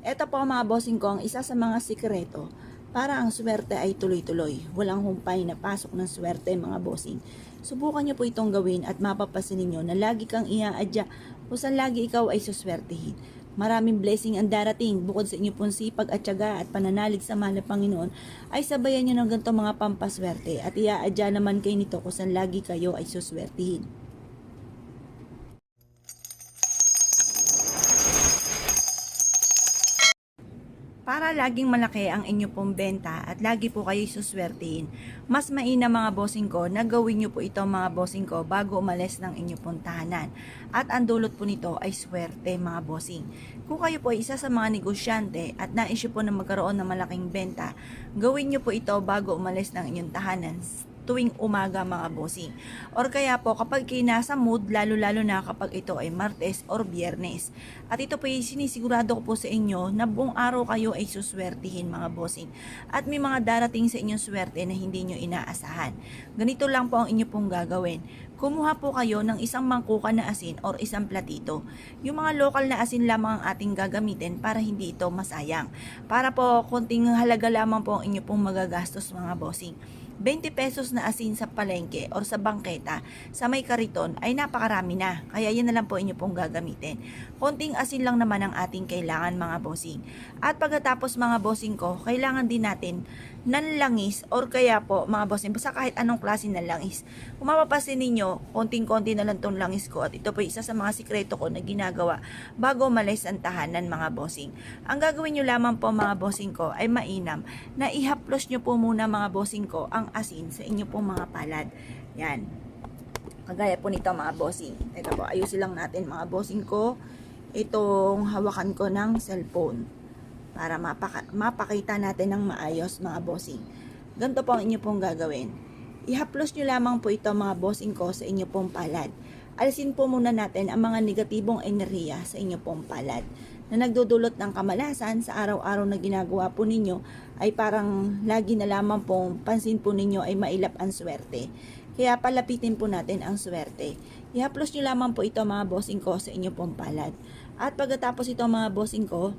Eto po mga bossing ko, ang isa sa mga sikreto para ang swerte ay tuloy-tuloy. Walang humpay na pasok ng swerte mga bossing. Subukan nyo po itong gawin at mapapasin ninyo na lagi kang ia-adya kung saan lagi ikaw ay suswertehin. Maraming blessing ang darating bukod sa inyo pong sipag at tiyaga at pananalig sa mahal na Panginoon ay sabayan nyo ng ganito mga pampaswerte at ia-adya naman kayo nito kung saan lagi kayo ay suswertehin. Para laging malaki ang inyo pong benta at lagi po kayo suswertehin, mas mainam mga bossing ko na gawin nyo po ito mga bossing ko bago umalis ng inyo pong tahanan. At ang dulot po nito ay swerte mga bossing. Kung kayo po ay isa sa mga negosyante at nais po na magkaroon ng malaking benta, gawin nyo po ito bago umalis ng inyong tahanan tuwing umaga mga bossing. Or kaya po kapag kayo nasa mood, lalo-lalo na kapag ito ay Martes or Biyernes. At ito po ay sinisigurado ko po sa inyo na buong araw kayo ay suswertihin mga bossing. At may mga darating sa inyong swerte na hindi nyo inaasahan. Ganito lang po ang inyo pong gagawin. Kumuha po kayo ng isang mangkuka na asin or isang platito. Yung mga local na asin lamang ang ating gagamitin para hindi ito masayang. Para po konting halaga lamang po ang inyo pong magagastos mga bossing. 20 pesos na asin sa palengke or sa bangketa sa may kariton ay napakarami na. Kaya yan na lang po inyo pong gagamitin. Konting asin lang naman ang ating kailangan mga bossing. At pagkatapos mga bossing ko, kailangan din natin ng langis or kaya po mga bossing, basta kahit anong klase ng langis. Kung mapapasin ninyo, konting-konti na lang tong langis ko at ito po isa sa mga sikreto ko na ginagawa bago umalis ang tahanan mga bossing. Ang gagawin nyo lamang po mga bossing ko ay mainam na ihaplos nyo po muna mga bossing ko ang asin sa inyo pong mga palad. Yan. Kagaya po nito mga bossing. Teka po, ayusin lang natin mga bossing ko itong hawakan ko ng cellphone para mapakita natin ng maayos mga bossing. Ganito po ang inyo pong gagawin. Ihaplos nyo lamang po ito mga bossing ko sa inyo pong palad. Alisin po muna natin ang mga negatibong enerhiya sa inyo pong palad na nagdudulot ng kamalasan sa araw-araw na ginagawa po ninyo ay parang lagi na lamang pong pansin po ninyo ay mailap ang swerte. Kaya palapitin po natin ang swerte. Ihaplos nyo lamang po ito mga bossing ko sa inyo pong palad. At pagkatapos ito mga bossing ko,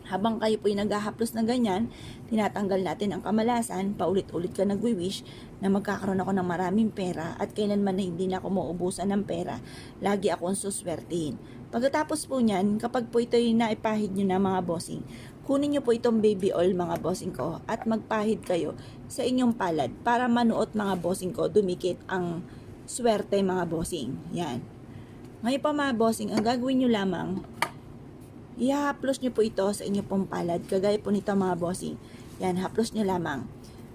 habang kayo po yung naghahaplos na ganyan, tinatanggal natin ang kamalasan, paulit-ulit ka nagwi-wish na magkakaroon ako ng maraming pera at kailanman na hindi na ako mauubusan ng pera, lagi akong suswertihin. Pagkatapos po niyan, kapag po ito yung naipahid nyo na mga bossing, kunin nyo po itong baby oil mga bossing ko at magpahid kayo sa inyong palad para manuot mga bossing ko, dumikit ang swerte mga bossing. Yan. Ngayon pa mga bossing, ang gagawin nyo lamang, ihahaplos nyo po ito sa inyo pong palad. Kagaya po nito mga bossing. Yan, haplos nyo lamang.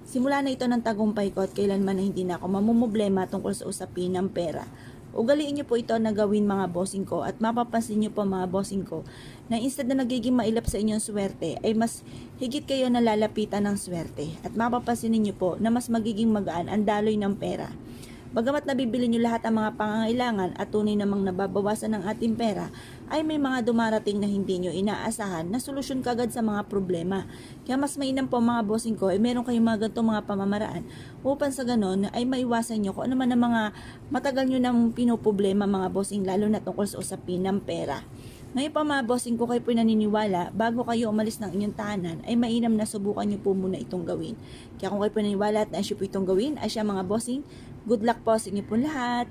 Simula na ito ng tagumpay ko at kailanman na hindi na ako mamumblema tungkol sa usapin ng pera. Ugaliin nyo po ito na gawin mga bossing ko at mapapansin nyo po mga bossing ko na instead na nagiging mailap sa inyong swerte ay mas higit kayo nalalapitan ng swerte at mapapansin niyo po na mas magiging magaan ang daloy ng pera. Bagamat nabibili nyo lahat ang mga pangangailangan at tunay namang nababawasan ng ating pera, ay may mga dumarating na hindi nyo inaasahan na solusyon kagad sa mga problema. Kaya mas mainam po mga bossing ko ay meron kayong mga ganitong mga pamamaraan upang sa ganon ay maiwasan nyo kung ano man ang mga matagal nyo nang pinoproblema mga bossing lalo na tungkol sa usapin ng pera. Ngayon pa mga bossing ko kayo po naniniwala, bago kayo umalis ng inyong tahanan, ay mainam na subukan nyo po muna itong gawin. Kaya kung kayo po naniniwala at naisyo po itong gawin, ay siya mga bossing, good luck po sa inyo po lahat.